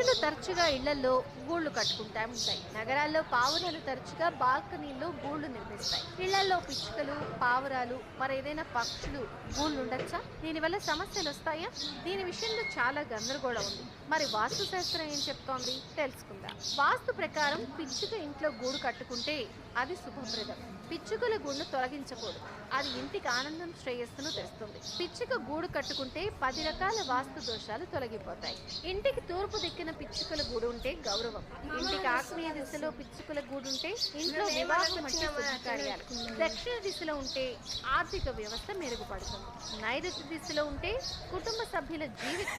పిచ్చుకలు తరచుగా ఇళ్లలో గూళ్లు కట్టుకుంటా ఉంటాయి. నగరాల్లో పావురాలు తరచుగా బాల్కనీల్లో గూళ్లు నిర్మిస్తాయి. ఇళ్లలో పిచ్చుకలు, పావురాలు మరేదైనా పక్షులు గూళ్లు ఉండొచ్చా? దీనివల్ల సమస్యలు వస్తాయా? దీని విషయంలో చాలా గందరగోళం ఉంది. మరి వాస్తు శాస్త్రం ఏం చెప్తోంది తెలుసుకుందాం. వాస్తు ప్రకారం పిచ్చుక ఇంట్లో గూడు కట్టుకుంటే అది శుభప్రదం. పిచ్చుకల గూడును తొలగించకూడదు. అది ఇంటికి ఆనందం, శ్రేయస్సును తెస్తుంది. పిచ్చుక గూడు కట్టుకుంటే 10 రకాల వాస్తు దోషాలు తొలగిపోతాయి. ఇంటికి తూర్పు దిక్కున పిచ్చుకల గూడు ఉంటే గౌరవం. ఇంటికి ఆగ్నేయ దిశలో పిచ్చుకల గూడు ఉంటే ఇంట్లో వివాహం అంటే శుభకార్యాలు. దక్షిణ దిశలో ఉంటే ఆర్థిక వ్యవస్థ మెరుగుపడుతుంది. నైరుతి దిశలో ఉంటే కుటుంబ సభ్యుల జీవితం